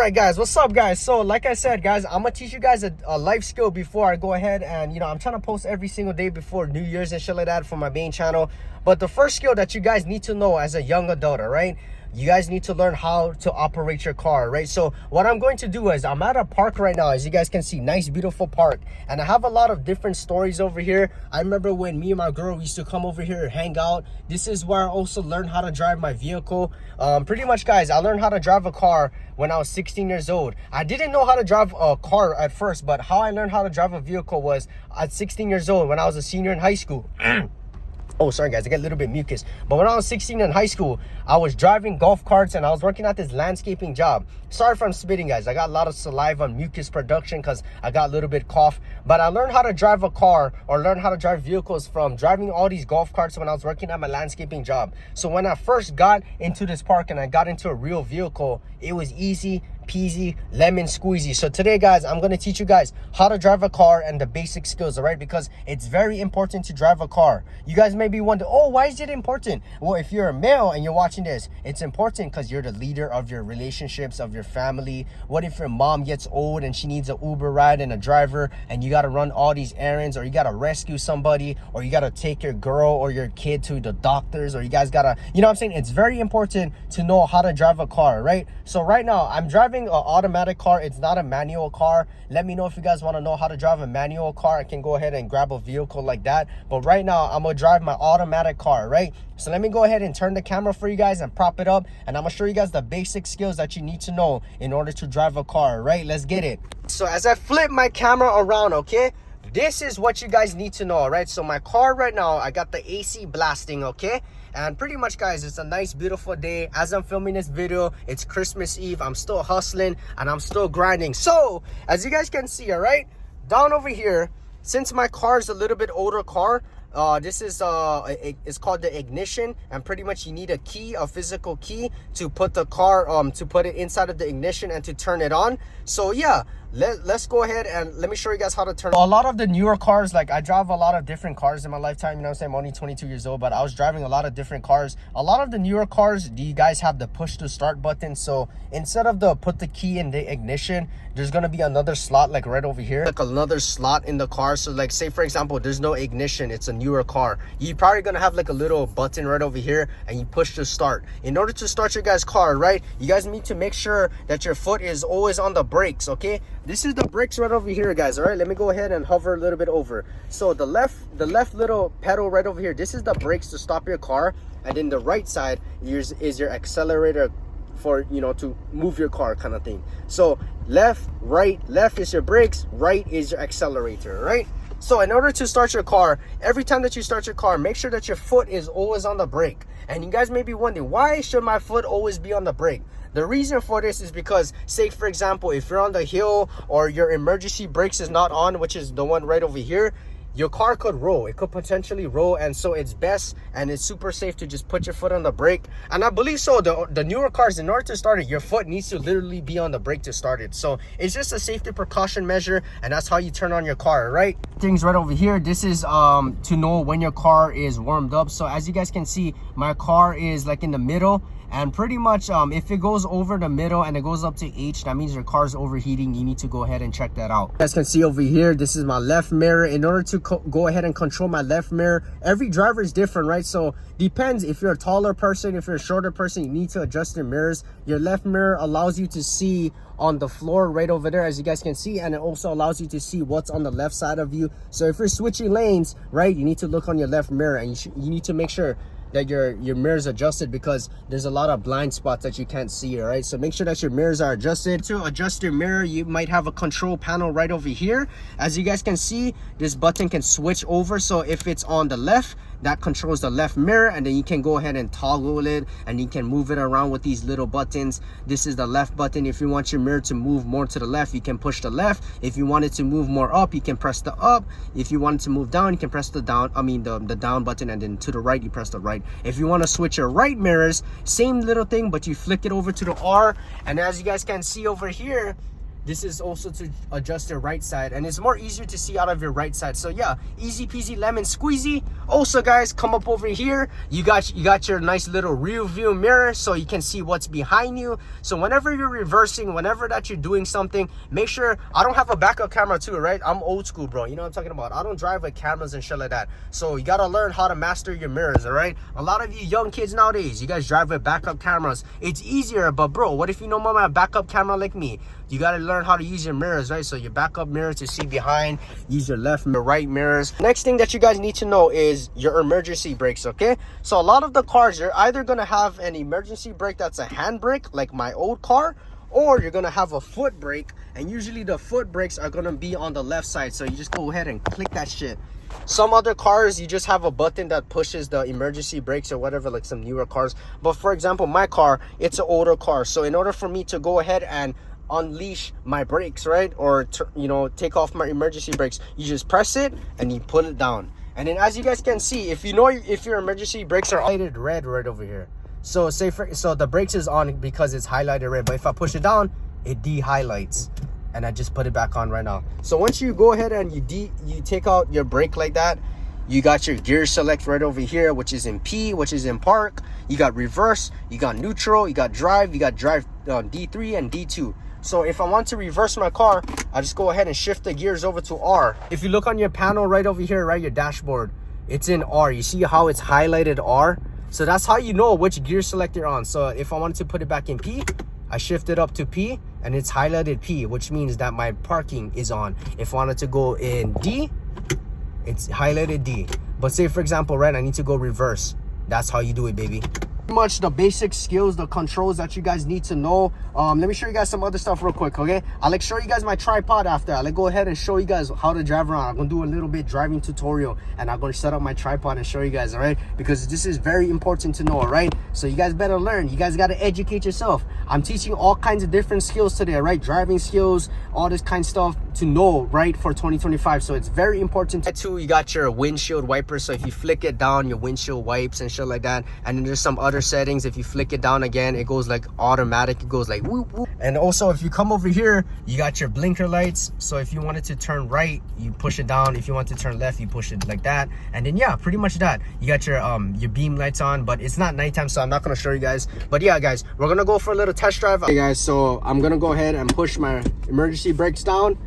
right, guys, what's up, guys? So like I said, guys, I'm gonna teach you guys a life skill before I go ahead and I'm trying to post every single day before New Year's and shit like that for my main channel. But the first skill that you guys need to know as a young adult, all right, you guys need to learn how to operate your car, right? So what I'm going to do is I'm at a park right now, as you guys can see, nice beautiful park, and I have a lot of different stories over here. I remember when me and my girl used to come over here and hang out. This is where I also learned how to drive my vehicle. Pretty much, guys, I learned how to drive a car when I was 16 years old. I didn't know how to drive a car at first, but how I learned how to drive a vehicle was at 16 years old when I was a senior in high school. Oh, sorry, guys, I get a little bit mucus. But when I was 16 in high school, I was driving golf carts and I was working at this landscaping job. Sorry if I'm spitting, guys. I got a lot of saliva and mucus production because I got a little bit cough. But I learned how to drive a car or learn how to drive vehicles from driving all these golf carts when I was working at my landscaping job. So when I first got into this park and I got into a real vehicle, it was easy peasy lemon squeezy. So today, guys, I'm going to teach you guys how to drive a car and the basic skills, all right? Because it's very important to drive a car. You guys may be wondering, oh, why is it important? Well, if you're a male and you're watching this, it's important because you're the leader of your relationships, of your family. What if your mom gets old and she needs an Uber ride and a driver and you got to run all these errands, or you got to rescue somebody, or you got to take your girl or your kid to the doctors, or you guys got to, you know what I'm saying? It's very important to know how to drive a car, right? So right now I'm driving an automatic car. It's not a manual car. Let me know if you guys want to know how to drive a manual car. I can go ahead and grab a vehicle like that, but right now I'm gonna drive my automatic car, right? So let me go ahead and turn the camera for you guys and prop it up, and I'm gonna show you guys the basic skills that you need to know in order to drive a car, right? Let's get it. So as I flip my camera around, okay, this is what you guys need to know, all right? So my car right now, I got the AC blasting, okay? And pretty much, guys, it's a nice beautiful day. As I'm filming this video, it's Christmas Eve. I'm still hustling and I'm still grinding. So as you guys can see, all right, down over here, since my car is a little bit older car, this is it's called the ignition, and pretty much you need a key, a physical key, to put the car to put it inside of the ignition and to turn it on. So yeah, let's go ahead and let me show you guys how to turn a lot of the newer cars. Like, I drive a lot of different cars in my lifetime, you know what I'm saying? I'm only 22 years old, but I was driving a lot of different cars. A lot of the newer cars, do you guys have the push to start button? So instead of the put the key in the ignition, there's gonna be another slot like right over here, like another slot in the car. So like, say for example, there's no ignition, it's a newer car, you're probably gonna have like a little button right over here, and you push to start. In order to start your guys' car, right, you guys need to make sure that your foot is always on the brakes, okay? This is the brakes right over here, guys, all right? Let me go ahead and hover a little bit over. So the left little pedal right over here, this is the brakes to stop your car, and then the right side is your accelerator for, you know, to move your car kind of thing. So left is your brakes, right is your accelerator, right? So in order to start your car, every time that you start your car, make sure that your foot is always on the brake. And you guys may be wondering, why should my foot always be on the brake? The reason for this is because, say for example, if you're on the hill or your emergency brakes is not on, which is the one right over here, your car could roll. It could potentially roll, and so it's best and it's super safe to just put your foot on the brake. And I believe so the newer cars, in order to start it, your foot needs to literally be on the brake to start it. So it's just a safety precaution measure, and that's how you turn on your car, right? Things right over here, this is to know when your car is warmed up. So as you guys can see, my car is like in the middle, and pretty much if it goes over the middle and it goes up to H, that means your car is overheating. You need to go ahead and check that out. You guys can see over here, this is my left mirror. In order to go ahead and control my left mirror, every driver is different, right? So depends, if you're a taller person, if you're a shorter person, you need to adjust your mirrors. Your left mirror allows you to see on the floor right over there, as you guys can see, and it also allows you to see what's on the left side of you. So if you're switching lanes, right, you need to look on your left mirror, and you need to make sure that your mirrors adjusted, because there's a lot of blind spots that you can't see, all right? So make sure that your mirrors are adjusted. To adjust your mirror, you might have a control panel right over here. As you guys can see, this button can switch over. So if it's on the left, that controls the left mirror, and then you can go ahead and toggle it, and you can move it around with these little buttons. This is the left button. If you want your mirror to move more to the left, you can push the left. If you want it to move more up, you can press the up. If you want it to move down, you can press the down, the down button, and then to the right, you press the right. If you want to switch your right mirrors, same little thing, but you flick it over to the R. And as you guys can see over here, this is also to adjust your right side, and it's more easier to see out of your right side. So yeah, easy peasy lemon squeezy. Also guys, come up over here, you got your nice little rear view mirror so you can see what's behind you. So whenever you're reversing, whenever that you're doing something, make sure, I don't have a backup camera too, right? I'm old school, bro, you know what I'm talking about. I don't drive with cameras and shit like that. So you gotta learn how to master your mirrors, all right? A lot of you young kids nowadays, you guys drive with backup cameras. It's easier, but bro, what if you don't want a backup camera like me? You got to learn how to use your mirrors, right? So your backup mirror to see behind, use your left and right mirrors. Next thing that you guys need to know is your emergency brakes, okay? So a lot of the cars, you're either going to have an emergency brake that's a hand brake, like my old car, or you're going to have a foot brake, and usually the foot brakes are going to be on the left side. So you just go ahead and click that shit. Some other cars, you just have a button that pushes the emergency brakes or whatever, like some newer cars. But for example, my car, it's an older car. So in order for me to go ahead and unleash my brakes, right, or you know, take off my emergency brakes, you just press it and you put it down. And then as you guys can see, if you know if your emergency brakes are highlighted red right over here, so so the brakes is on because it's highlighted red, but if I push it down, it de-highlights. And I just put it back on right now. So once you go ahead and you take out your brake like that, you got your gear select right over here, which is in P, which is in park. You got reverse, you got neutral, you got drive, D3 and D2. So if I want to reverse my car, I just go ahead and shift the gears over to R. If you look on your panel right over here, right, your dashboard, it's in R. You see how it's highlighted R? So that's how you know which gear select you're on. So if I wanted to put it back in P, I shift it up to P and it's highlighted P, which means that my parking is on. If I wanted to go in D, it's highlighted D. But say for example, right, I need to go reverse. That's how you do it, baby. Pretty much the basic skills, the controls that you guys need to know. Let me show you guys some other stuff real quick, okay? I'll like show you guys my tripod after. I'll like go ahead and show you guys how to drive around. I'm gonna do a little bit driving tutorial and I'm gonna set up my tripod and show you guys, all right? Because this is very important to know, all right? So you guys better learn. You guys gotta educate yourself. I'm teaching all kinds of different skills today, right? Driving skills, all this kind of stuff to know, right, for 2025. So it's very important. Too, you got your windshield wiper. So if you flick it down, your windshield wipes and shit like that. And then there's some other settings. If you flick it down again, it goes like automatic. It goes like whoop whoop. And also if you come over here, you got your blinker lights. So if you wanted to turn right, you push it down. If you want to turn left, you push it like that. And then yeah, pretty much that. You got your beam lights on, but it's not nighttime, so I'm not gonna show you guys. But yeah guys, we're gonna go for a little test drive. Okay guys, so I'm gonna go ahead and push my emergency brakes down.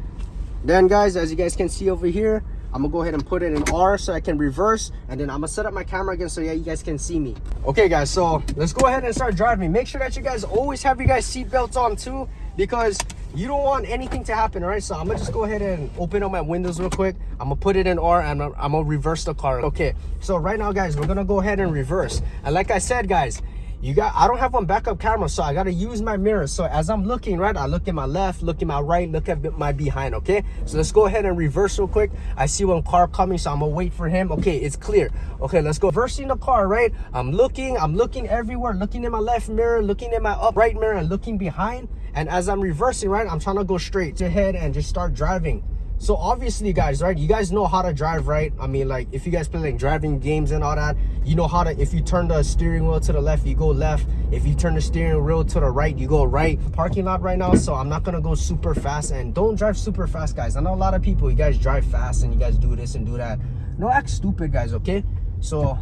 Then guys, as you guys can see over here, I'm gonna go ahead and put it in R so I can reverse, and then I'm gonna set up my camera again so yeah, you guys can see me. Okay guys, so let's go ahead and start driving. Make sure that you guys always have your guys seatbelts on too, because you don't want anything to happen, all right? So I'm gonna just go ahead and open up my windows real quick. I'm gonna put it in R and I'm gonna reverse the car. Okay, so right now guys, we're gonna go ahead and reverse. And like I said guys, I don't have one backup camera, so I gotta use my mirrors. So as I'm looking, right, I look at my left, look at my right, look at my behind, okay? So let's go ahead and reverse real quick. I see one car coming, so I'm gonna wait for him. Okay, it's clear. Okay, let's go. Reversing the car, right? I'm looking everywhere, looking in my left mirror, looking in my right mirror, and looking behind. And as I'm reversing, right, I'm trying to go straight ahead and just start driving. So obviously guys, right, you guys know how to drive, right? I mean, like if you guys play like driving games and all that, you know how to, if you turn the steering wheel to the left, you go left. If you turn the steering wheel to the right, you go right. Parking lot right now, so I'm not gonna go super fast. And don't drive super fast guys. I know a lot of people, you guys drive fast and you guys do this and do that. No, act stupid guys, okay? So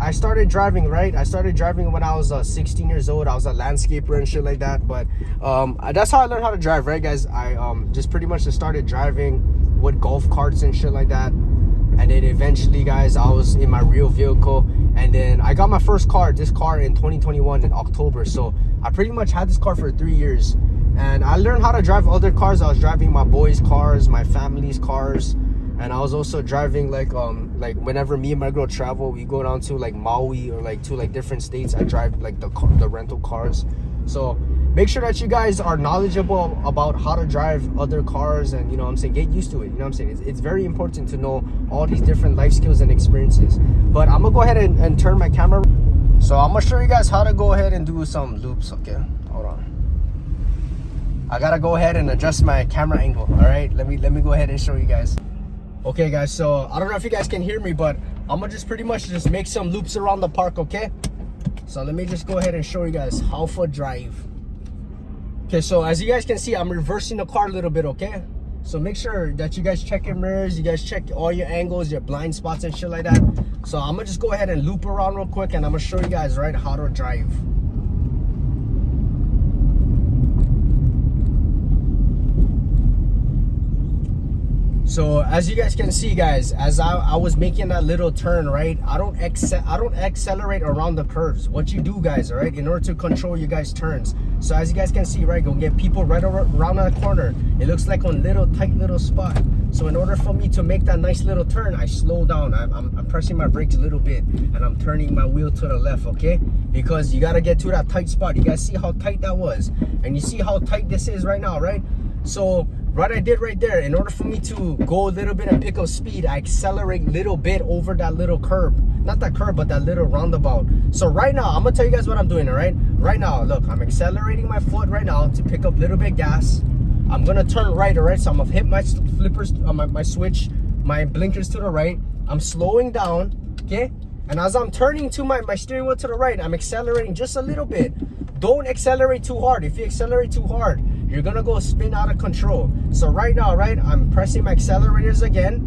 I started driving, right? I started driving when I was 16 years old. I was a landscaper and shit like that. But that's how I learned how to drive, right, guys? I just pretty much just started driving with golf carts and shit like that. And then eventually, guys, I was in my real vehicle. And then I got my first car, this car in 2021 in October. So I pretty much had this car for 3 years. And I learned how to drive other cars. I was driving my boys' cars, my family's cars. And I was also driving like whenever me and my girl travel, we go down to like Maui or like to like different states. I drive like the rental cars. So make sure that you guys are knowledgeable about how to drive other cars, and you know what I'm saying, get used to it. You know what I'm saying? It's very important to know all these different life skills and experiences. But I'm gonna go ahead and turn my camera. So I'm gonna show you guys how to go ahead and do some loops. Okay, hold on. I gotta go ahead and adjust my camera angle. All right, let me go ahead and show you guys. Okay guys, so I don't know if you guys can hear me, but I'm gonna just pretty much just make some loops around the park, okay? So let me just go ahead and show you guys how to drive. Okay, so as you guys can see, I'm reversing the car a little bit, okay? So make sure that you guys check your mirrors, you guys check all your angles, your blind spots and shit like that. So I'm gonna just go ahead and loop around real quick, and I'm gonna show you guys, right, how to drive. So as you guys can see, guys, as I was making that little turn, right, I don't accelerate around the curves. What you do, guys, all right, in order to control you guys' turns. So as you guys can see, right, go get people right around the corner. It looks like on tight little spot. So in order for me to make that nice little turn, I slow down. I'm pressing my brakes a little bit, and I'm turning my wheel to the left, okay? Because you gotta get to that tight spot. You guys see how tight that was, and you see how tight this is right now, right? So what I did right there, in order for me to go a little bit and pick up speed, I accelerate a little bit over that little curb. Not that curb, but that little roundabout. So right now, I'm gonna tell you guys what I'm doing, all right? Right now, look, I'm accelerating my foot right now to pick up a little bit gas. I'm gonna turn right, all right? So I'm gonna hit my flippers, my switch, my blinkers to the right. I'm slowing down, okay? And as I'm turning to my steering wheel to the right, I'm accelerating just a little bit. Don't accelerate too hard. If you accelerate too hard, you're gonna go spin out of control. So right now, right, I'm pressing my accelerators again.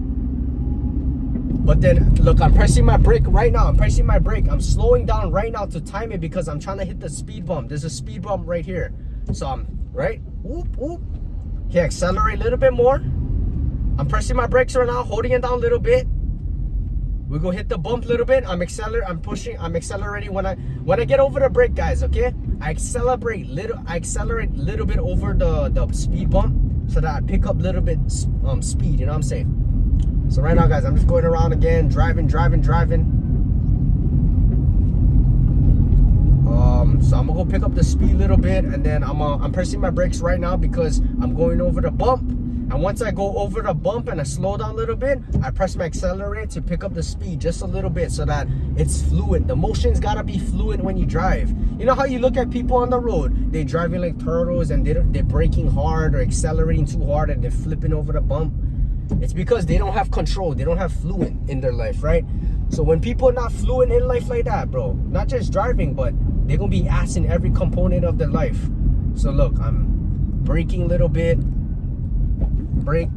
But then, look, I'm pressing my brake right now. I'm pressing my brake. I'm slowing down right now to time it because I'm trying to hit the speed bump. There's a speed bump right here. So I'm, right, whoop, whoop. Okay, accelerate a little bit more. I'm pressing my brakes right now, holding it down a little bit. We go hit the bump a little bit. I'm accelerating when I get over the brake, guys, okay? I accelerate a little bit over the speed bump so that I pick up a little bit speed, you know what I'm saying? So right now, guys, I'm just going around again, driving. So I'm gonna go pick up the speed a little bit, and then I'm pressing my brakes right now because I'm going over the bump. And once I go over the bump and I slow down a little bit, I press my accelerator to pick up the speed just a little bit so that it's fluid. The motion's gotta be fluid when you drive. You know how you look at people on the road, they're driving like turtles and they're braking hard or accelerating too hard and they're flipping over the bump? It's because they don't have control. They don't have fluid in their life, right? So when people are not fluid in life like that, bro, not just driving, but they're gonna be ass in every component of their life. So look, I'm braking a little bit. Brake.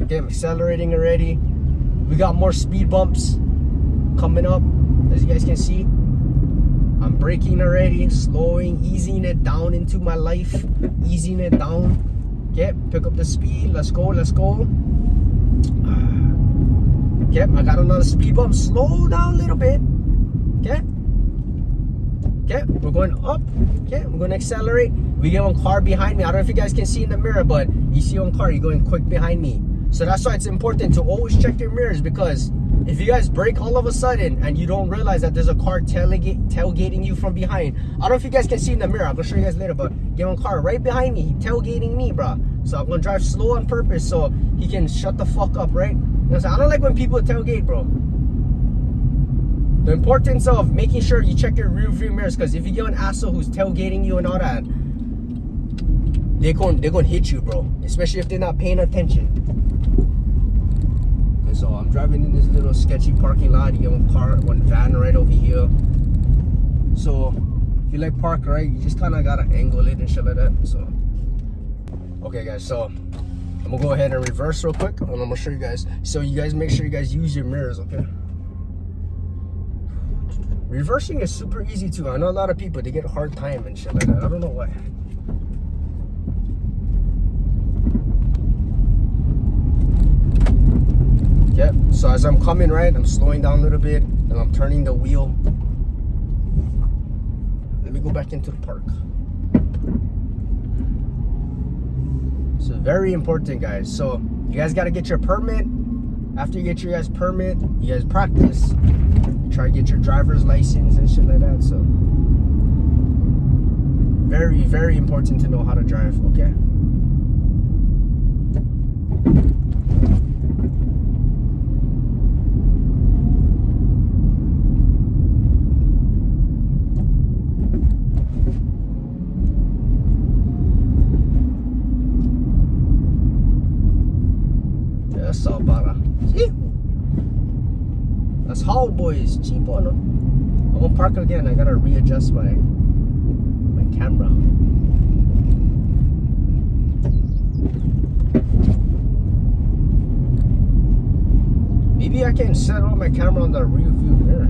Okay, I'm accelerating already. We got more speed bumps coming up, as you guys can see. I'm braking already, slowing, easing it down into my life, easing it down. Okay, pick up the speed. Let's go. Okay, I got another speed bump. Slow down a little bit. Okay, we're going up. Okay, we're going to accelerate. We get one car behind me. I don't know if you guys can see in the mirror, but you see one car, you're going quick behind me. So that's why it's important to always check your mirrors, because if you guys brake all of a sudden and you don't realize that there's a car tailgating you from behind. I don't know if you guys can see in the mirror. I'm going to show you guys later, but get one car right behind me, tailgating me, bro. So I'm going to drive slow on purpose so he can shut the fuck up, right? You know what I'm saying? I don't like when people tailgate, bro. The importance of making sure you check your rear view mirrors, because if you get an asshole who's tailgating you and all that, they're going to hit you, bro. Especially if they're not paying attention. And so I'm driving in this little sketchy parking lot. You get one van right over here. So if you like park right, you just kind of got to angle it and shit like that. So, okay, guys. So I'm going to go ahead and reverse real quick, and I'm going to show you guys. So you guys make sure you guys use your mirrors, okay? Reversing is super easy too. I know a lot of people, they get a hard time and shit like that. I don't know why. Okay, so as I'm coming right, I'm slowing down a little bit and I'm turning the wheel. Let me go back into the park. So very important, guys. So you guys got to get your permit. After you get your guys' permit, you guys practice. Try to get your driver's license and shit like that. So very, very important to know how to drive, okay? That's all para. See? That's how, boys. Cheap on them. I'm gonna park again. I gotta readjust my camera. I can set up my camera on the rear view mirror.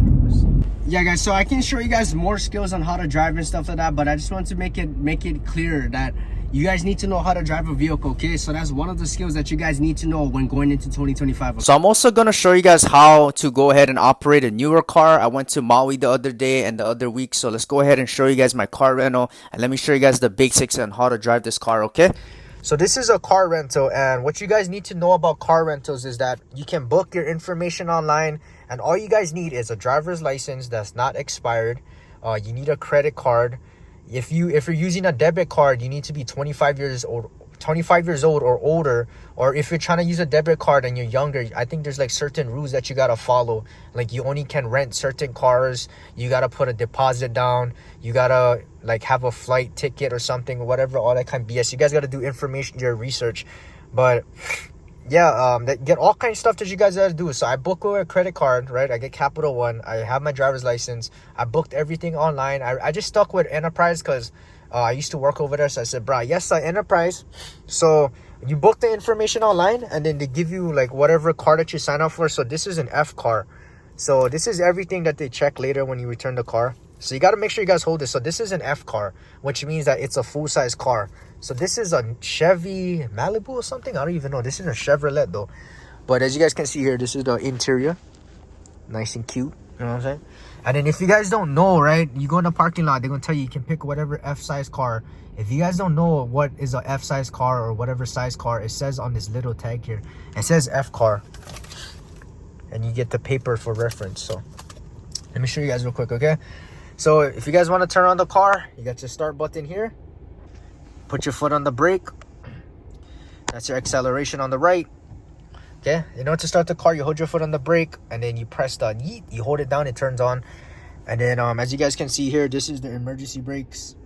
Yeah, guys, so I can show you guys more skills on how to drive and stuff like that, but I just want to make it clear that you guys need to know how to drive a vehicle, okay? So that's one of the skills that you guys need to know when going into 2025. So I'm also going to show you guys how to go ahead and operate a newer car. I went to Maui the other day and the other week, so let's go ahead and show you guys my car rental, and let me show you guys the basics on how to drive this car, okay? So this is a car rental, and what you guys need to know about car rentals is that you can book your information online, and all you guys need is a driver's license that's not expired. You need a credit card. If you're using a debit card, you need to be 25 years old or older. Or if you're trying to use a debit card and you're younger, I think there's like certain rules that you gotta follow. Like you only can rent certain cars, you gotta put a deposit down, you gotta like have a flight ticket or something, whatever, all that kind of BS. You guys gotta do your research. But yeah, get all kinds of stuff that you guys gotta do. So I book with a credit card, right? I get Capital One, I have my driver's license, I booked everything online. I just stuck with Enterprise because I used to work over there. So I said, bro, yes, Enterprise. So you book the information online, and then they give you like whatever car that you sign up for. So this is an F car. So this is everything that they check later when you return the car. So you got to make sure you guys hold this. So this is an F car, which means that it's a full-size car. So this is a Chevy Malibu or something. I don't even know. This is a Chevrolet though. But as you guys can see here, this is the interior. Nice and cute. You know what I'm saying? And then if you guys don't know, right, you go in the parking lot, they're going to tell you can pick whatever F-size car. If you guys don't know what is a F-size car or whatever size car, it says on this little tag here. It says F car. And you get the paper for reference. So let me show you guys real quick, okay? So if you guys want to turn on the car, you got your start button here. Put your foot on the brake. That's your acceleration on the right. Okay, in order to start the car, you hold your foot on the brake, and then you press the yeet. You hold it down, it turns on. And then as you guys can see here, this is the emergency brakes.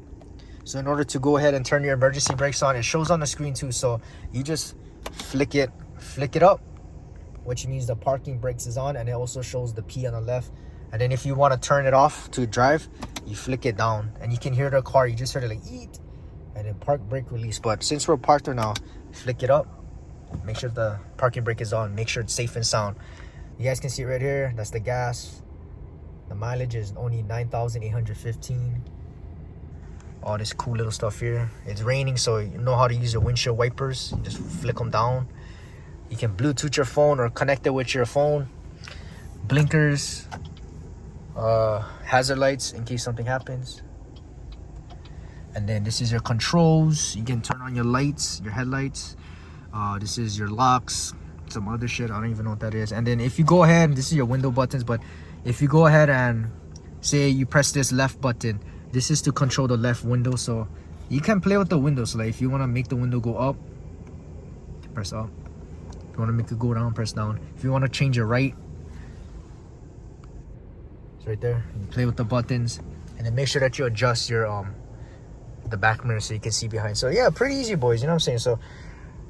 So in order to go ahead and turn your emergency brakes on, it shows on the screen too. So you just flick it up, which means the parking brakes is on, and it also shows the P on the left. And then if you want to turn it off to drive, you flick it down, and you can hear the car. You just heard it like eat, and then park brake release. But since we're parked there now, flick it up. Make sure the parking brake is on. Make sure it's safe and sound. You guys can see it right here. That's the gas. The mileage is only 9,815. All this cool little stuff here. It's raining, so you know how to use your windshield wipers. You just flick them down. You can Bluetooth your phone or connect it with your phone. Blinkers. Hazard lights in case something happens. And then this is your controls. You can turn on your lights, your headlights. This is your locks, some other shit. I don't even know what that is. And then if you go ahead, this is your window buttons. But if you go ahead and say you press this left button, this is to control the left window. So you can play with the windows. So like if you want to make the window go up, press up. If you want to make it go down, press down. If you want to change it right, it's right there. You play with the buttons, and then make sure that you adjust your the back mirror so you can see behind. So yeah, pretty easy, boys. You know what I'm saying? So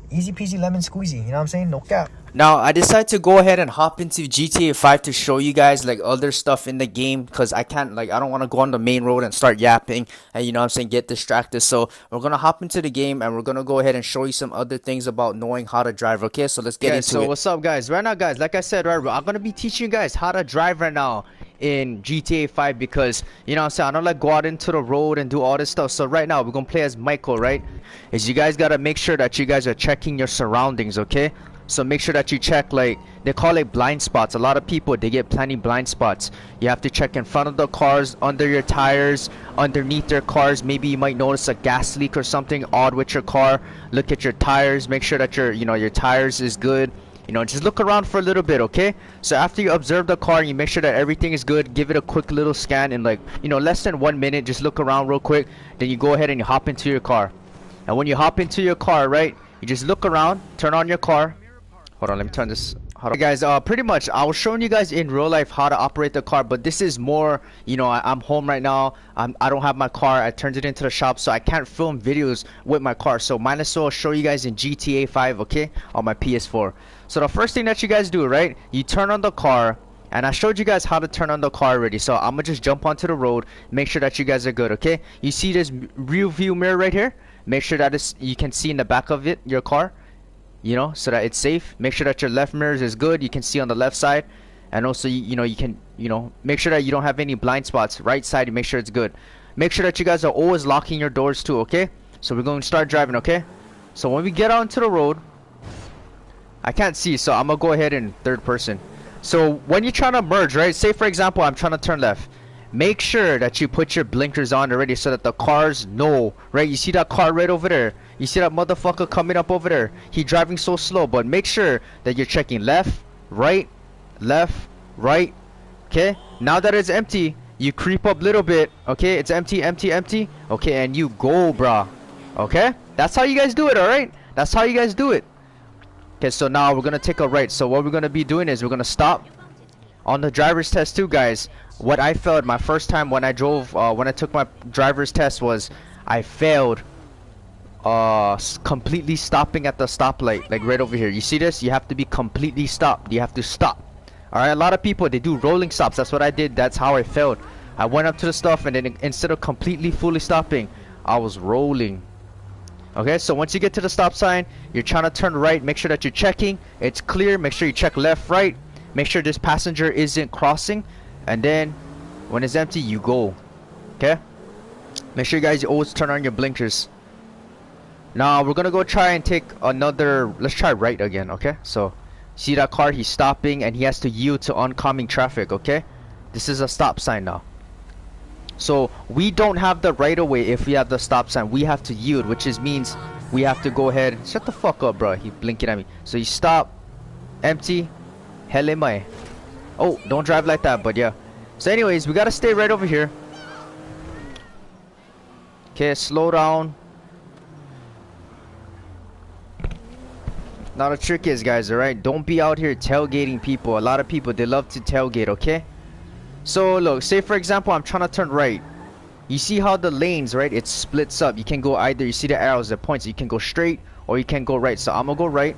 easy peasy lemon squeezy, you know what I'm saying? No cap. Now, I decided to go ahead and hop into GTA 5 to show you guys like other stuff in the game, because I don't want to go on the main road and start yapping and, you know what I'm saying, get distracted. So we're going to hop into the game, and we're going to go ahead and show you some other things about knowing how to drive, okay? So let's get into it. So what's up, guys? Right now, guys, like I said, right, I'm going to be teaching you guys how to drive right now in GTA 5, because, you know what I'm saying, I don't like go out into the road and do all this stuff. So right now we're gonna play as Michael, right? Is you guys gotta make sure that you guys are checking your surroundings, okay? So make sure that you check, like, they call it blind spots. A lot of people, they get plenty blind spots. You have to check in front of the cars, under your tires, underneath their cars. Maybe you might notice a gas leak or something odd with your car. Look at your tires, make sure that your tires is good. You know, just look around for a little bit, okay? So after you observe the car, you make sure that everything is good. Give it a quick little scan in, like, you know, less than 1 minute. Just look around real quick. Then you go ahead and you hop into your car. And when you hop into your car, right, you just look around, turn on your car. Hold on, let me turn this. Hey guys, pretty much I was showing you guys in real life how to operate the car, but this is more, you know, I'm home right now. I don't have my car. I turned it into the shop, so I can't film videos with my car. So might as well show you guys in GTA 5, okay, on my PS4. So the first thing that you guys do, right, you turn on the car, and I showed you guys how to turn on the car already. So I'm gonna just jump onto the road, make sure that you guys are good, okay? You see this rear view mirror right here? Make sure that you can see in the back of it, your car, you know, so that it's safe. Make sure that your left mirror is good. You can see on the left side. and also you know, you can, you know, make sure that you don't have any blind spots. Right side, you make sure it's good. Make sure that you guys are always locking your doors too, okay? So we're going to start driving, okay? So when we get onto the road, I can't see, so I'm gonna go ahead in third person. So when you're trying to merge, right, say for example I'm trying to turn left, make sure that you put your blinkers on already so that the cars know, right? You see that car right over there, you see that motherfucker coming up over there, he driving so slow, but make sure that you're checking left, right, okay? Now that it's empty, you creep up a little bit, okay? It's empty, okay? And you go, bruh, okay? That's how you guys do it, alright? That's how you guys do it. Okay, so now we're gonna take a right. So what we're gonna be doing is we're gonna stop on the driver's test too, guys. What I failed my first time when I drove, when I took my driver's test, was I failed completely stopping at the stoplight, like right over here. You see this? You have to be completely stopped. You have to stop. Alright, a lot of people, they do rolling stops. That's what I did. That's how I failed. I went up to the stuff, and then instead of completely fully stopping, I was rolling. Okay, so once you get to the stop sign, you're trying to turn right. Make sure that you're checking. It's clear. Make sure you check left, right. Make sure this passenger isn't crossing. And then, when it's empty, you go. Okay? Make sure you guys always turn on your blinkers. Now, we're going to go try and take another... Let's try right again, okay? So, see that car? He's stopping, and he has to yield to oncoming traffic, okay? This is a stop sign now. So we don't have the right of way if we have the stop sign. We have to yield, which means we have to go ahead. Shut the fuck up, bro. He's blinking at me. So you stop, empty, hell am I? Oh, don't drive like that, but yeah. So anyways, we gotta stay right over here. Okay, slow down. Now the trick is, guys, alright, don't be out here tailgating people. A lot of people, they love to tailgate, okay? So look, say for example I'm trying to turn right. You see how the lanes, right, it splits up. You can go either, you see the arrows, the points, you can go straight or you can go right. So I'm gonna go right.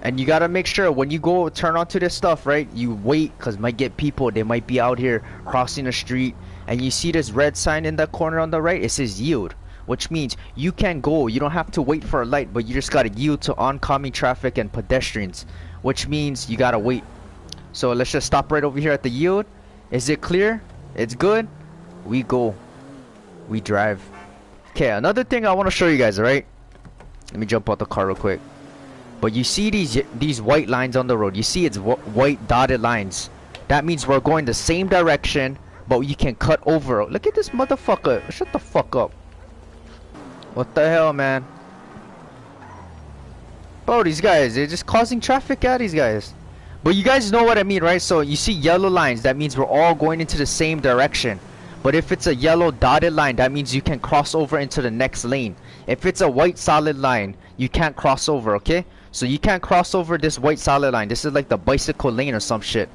And you gotta make sure when you go turn onto this stuff, right, you wait, because might get people, they might be out here crossing the street. And you see this red sign in the corner on the right, it says yield, which means you can go. You don't have to wait for a light, but you just gotta yield to oncoming traffic and pedestrians, which means you gotta wait. So let's just stop right over here at the yield. Is it clear? It's good. We go. We drive. Okay, another thing I want to show you guys, alright? Let me jump out the car real quick. But you see these white lines on the road. You see it's white dotted lines. That means we're going the same direction, but you can cut over. Look at this motherfucker. Shut the fuck up. What the hell, man? Bro, these guys, they're just causing traffic at these guys. But you guys know what I mean, right? So you see yellow lines, that means we're all going into the same direction. But if it's a yellow dotted line, that means you can cross over into the next lane. If it's a white solid line, you can't cross over, okay? So you can't cross over this white solid line. This is like the bicycle lane or some shit.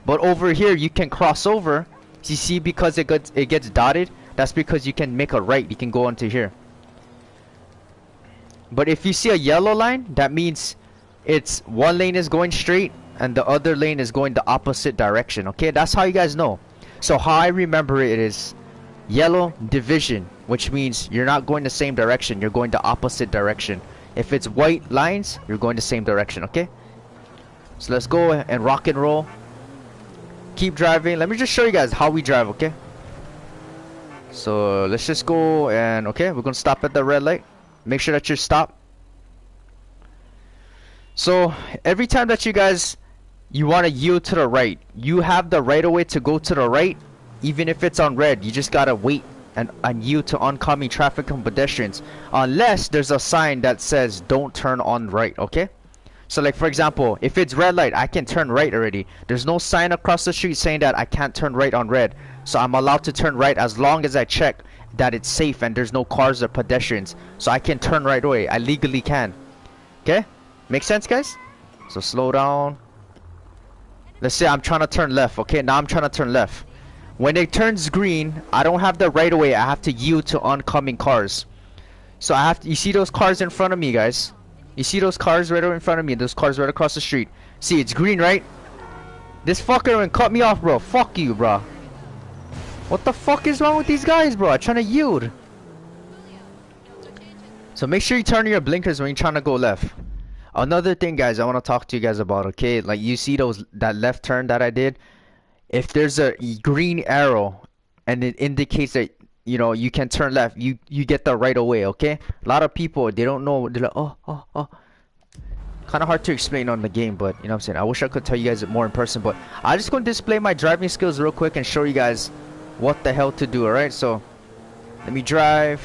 But over here, you can cross over. You see, because it gets dotted, that's because you can make a right. You can go onto here. But if you see a yellow line, that means it's one lane is going straight and the other lane is going the opposite direction, okay? That's how you guys know. So how I remember it is yellow division, which means you're not going the same direction, you're going the opposite direction. If it's white lines, you're going the same direction, okay? So let's go and rock and roll. Keep driving. Let me just show you guys how we drive, okay? So let's just go and, okay, we're gonna stop at the red light. Make sure that you're stopped. So every time that you want to yield to the right, you have the right of way to go to the right. Even if it's on red, you just gotta wait and yield to oncoming traffic and pedestrians, unless there's a sign that says don't turn on right, okay? So like for example, if it's red light, I can turn right already. There's no sign across the street saying that I can't turn right on red, so I'm allowed to turn right as long as I check that it's safe and there's no cars or pedestrians. So I can turn right away. I legally can. Okay? Make sense, guys? So slow down. Let's say I'm trying to turn left. Okay, now I'm trying to turn left. When it turns green, I don't have the right of way. I have to yield to oncoming cars. So I have to, you see those cars in front of me, guys? You see those cars right over in front of me? Those cars right across the street. See, it's green, right? This fucker went cut me off, bro. Fuck you, bro. What the fuck is wrong with these guys, bro? I'm trying to yield. So make sure you turn on your blinkers when you're trying to go left. Another thing, guys, I want to talk to you guys about, okay? Like, you see that left turn that I did? If there's a green arrow and it indicates that, you know, you can turn left, you get the right away, okay? A lot of people, they don't know. They're like, oh. Kind of hard to explain on the game, but you know what I'm saying? I wish I could tell you guys it more in person, but I'm just going to display my driving skills real quick and show you guys what the hell to do, alright? So, let me drive.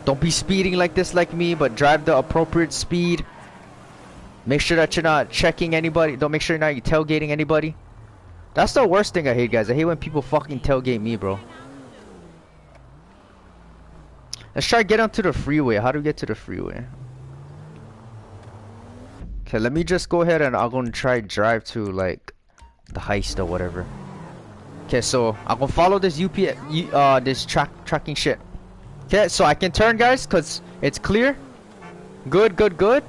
Don't be speeding like this like me, but drive the appropriate speed. Make sure that you're not checking anybody. Don't make sure you're not tailgating anybody. That's the worst thing I hate, guys. I hate when people fucking tailgate me, bro. Let's try to get onto the freeway. How do we get to the freeway? Okay, let me just go ahead and I'm gonna try drive to like the heist or whatever. Okay, so I'm gonna follow this this tracking shit. Okay, so I can turn, guys, cause it's clear. Good. Okay,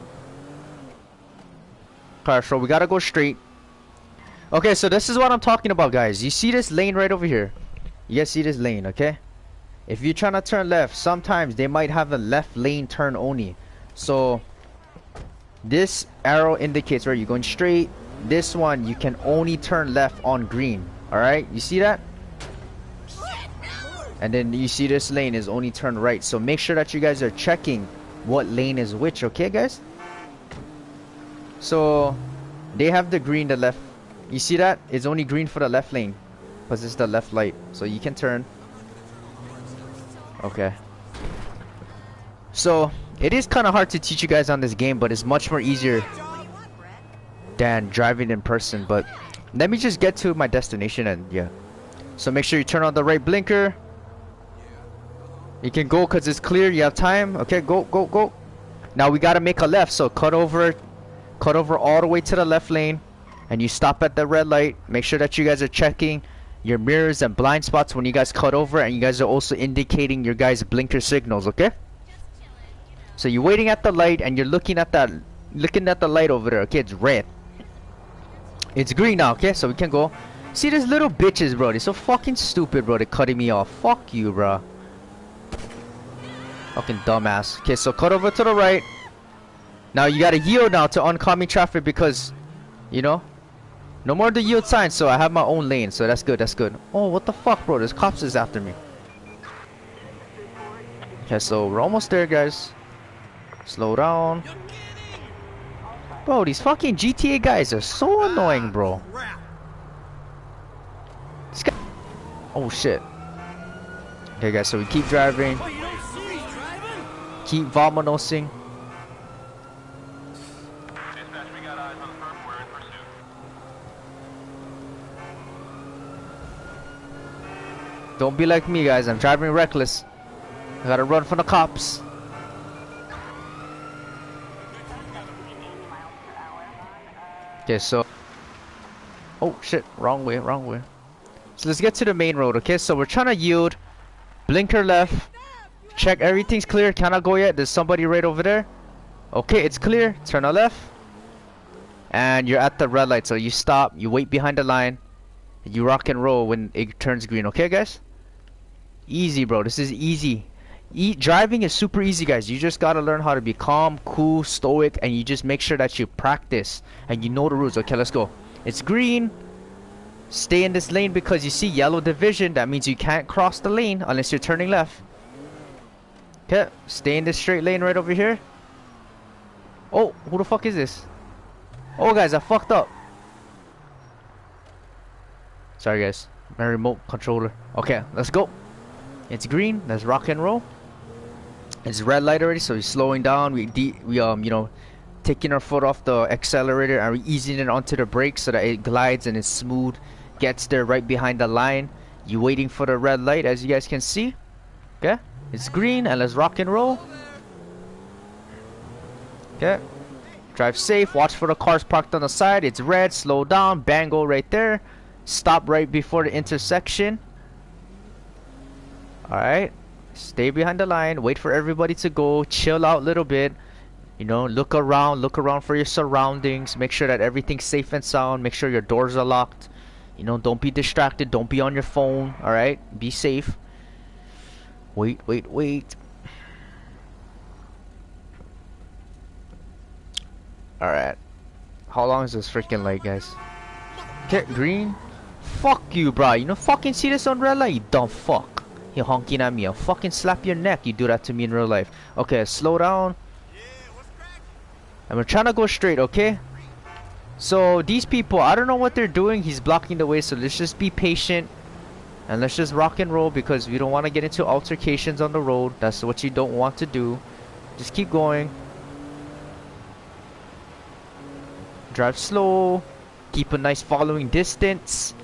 so we gotta go straight. Okay, so this is what I'm talking about, guys. You see this lane right over here? You guys see this lane, okay? If you're trying to turn left, sometimes they might have a left lane turn only. So this arrow indicates where you're going straight. This one, you can only turn left on green. Alright, you see that? And then you see this lane is only turn right. So make sure that you guys are checking what lane is which, okay, guys? So they have the green, the left. You see that? It's only green for the left lane because it's the left light. So you can turn. Okay. So it is kind of hard to teach you guys on this game, but it's much more easier than driving in person. But let me just get to my destination and yeah. So make sure you turn on the right blinker. You can go because it's clear. You have time. Okay, go. Now we got to make a left. So cut over all the way to the left lane. And you stop at the red light. Make sure that you guys are checking your mirrors and blind spots when you guys cut over. And you guys are also indicating your guys' blinker signals, okay? So you're waiting at the light and you're looking at the light over there. Okay, it's red. It's green now, okay? So we can go. See these little bitches, bro. They're so fucking stupid, bro. They're cutting me off. Fuck you, bro. Fucking dumbass. Okay, so cut over to the right. Now you gotta yield now to oncoming traffic because, you know, no more the yield sign. So I have my own lane. So that's good. Oh, what the fuck, bro? There's cops is after me. Okay, so we're almost there, guys. Slow down. Bro, these fucking GTA guys are so annoying, bro. This guy. Oh shit. Okay, guys, so we keep driving. Keep vominosing. Don't be like me, guys. I'm driving reckless. I gotta run from the cops. Okay, so... Oh, shit. Wrong way. So let's get to the main road, okay? So we're trying to yield. Blinker left. Check everything's clear. Cannot go yet. There's somebody right over there. Okay, it's clear. Turn a left. And you're at the red light. So you stop. You wait behind the line. You rock and roll when it turns green. Okay, guys? Easy, bro. This is easy. Driving is super easy, guys. You just gotta learn how to be calm, cool, stoic, and you just make sure that you practice and you know the rules. Okay, let's go. It's green. Stay in this lane because you see yellow division. That means you can't cross the lane unless you're turning left. Okay, stay in this straight lane right over here. Oh, who the fuck is this? Oh, guys, I fucked up. Sorry, guys. My remote controller. Okay, let's go. It's green. Let's rock and roll. It's red light already, so we're slowing down. We you know, taking our foot off the accelerator and we're easing it onto the brakes so that it glides and it's smooth. Gets there right behind the line. You waiting for the red light, as you guys can see. Okay, it's green, and let's rock and roll. Okay, drive safe. Watch for the cars parked on the side. It's red. Slow down. Bango right there. Stop right before the intersection. Alright, stay behind the line, wait for everybody to go, chill out a little bit, you know, look around for your surroundings, make sure that everything's safe and sound, make sure your doors are locked, you know, don't be distracted, don't be on your phone, alright, be safe. Wait. Alright. How long is this freaking light, guys? Get green? Fuck you, bro. You know fucking see this on red light, you dumb fuck. You honking at me. I'll fucking slap your neck. You do that to me in real life. Okay, slow down. And we're trying to go straight, okay? So these people, I don't know what they're doing. He's blocking the way, so let's just be patient. And let's just rock and roll because we don't want to get into altercations on the road. That's what you don't want to do. Just keep going. Drive slow. Keep a nice following distance.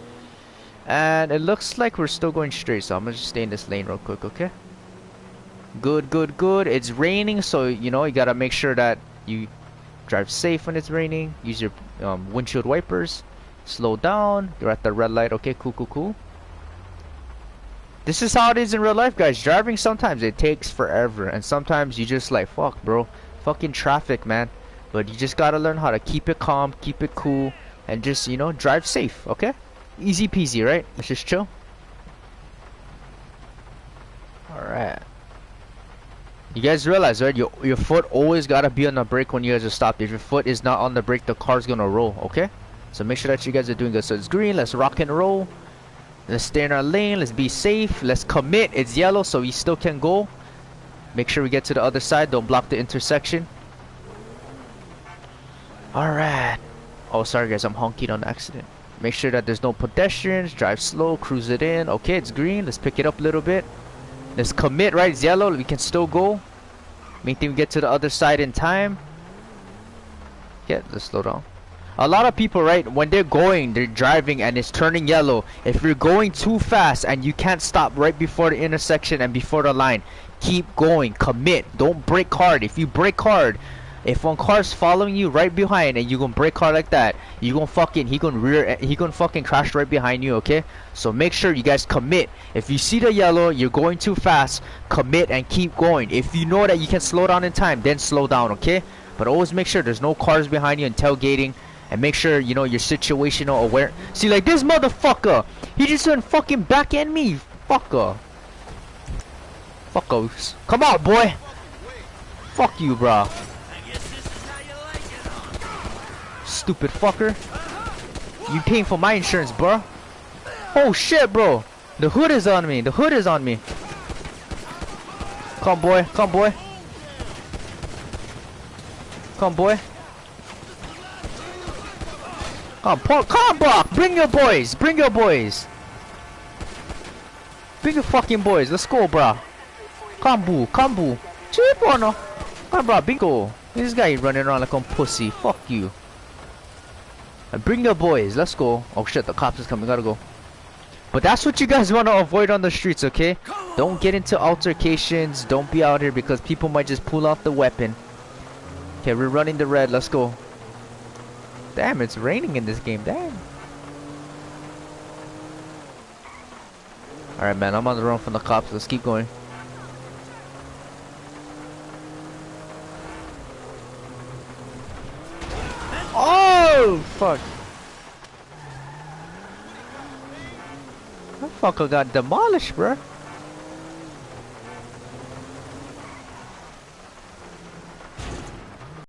And it looks like we're still going straight, so I'm gonna just stay in this lane real quick, okay? Good, good, good. It's raining, so you know you gotta make sure that you drive safe when it's raining. Use your windshield wipers. Slow down. You're at the red light. Okay, cool, cool, cool. This is how it is in real life, guys. Driving sometimes it takes forever, and sometimes you just like, fuck, bro, fucking traffic, man. But you just gotta learn how to keep it calm, keep it cool, and just, you know, drive safe. Okay, easy peasy, right? Let's just chill. All right. You guys realize, right? Your foot always gotta be on the brake when you guys are stopped. If your foot is not on the brake, the car's gonna roll. Okay, so make sure that you guys are doing good. So it's green. Let's rock and roll. Let's stay in our lane. Let's be safe. Let's commit. It's yellow, so we still can go. Make sure we get to the other side. Don't block the intersection. Alright. Oh, sorry, guys. I'm honking on accident. Make sure that there's no pedestrians. Drive slow. Cruise it in. Okay, it's green. Let's pick it up a little bit. Let's commit, right? It's yellow. We can still go. Main thing we get to the other side in time. Yeah, let's slow down. A lot of people, right, when they're driving and it's turning yellow, if you're going too fast and you can't stop right before the intersection and before the line, keep going, commit, don't brake hard. If you brake hard, if one car's following you right behind and you gonna brake hard like that, he gonna fucking crash right behind you, okay? So make sure you guys commit. If you see the yellow, you're going too fast, commit and keep going. If you know that you can slow down in time, then slow down, okay? But always make sure there's no cars behind you and tailgating. And make sure, you know, you're situational aware. See, like this motherfucker, he just went fucking back at me. Fucker. Fuckos. Come on, boy. Fuck you, bro. Stupid fucker. You paying for my insurance, bro. Oh shit, bro. The hood is on me. The hood is on me. Come, boy. Come, boy. Come, boy. Come back! Bring your boys! Bring your boys! Bring your fucking boys! Let's go, bruh! Come boo! Come boo! Cheap or no? Come bruh, bingo! This guy running around like a pussy. Fuck you. And bring your boys! Let's go! Oh shit, the cops is coming. Gotta go. But that's what you guys want to avoid on the streets, okay? Don't get into altercations. Don't be out here because people might just pull out the weapon. Okay, we're running the red. Let's go. Damn, it's raining in this game. Damn. Alright, man. I'm on the run from the cops. Let's keep going. Oh, fuck. That fucker got demolished, bro.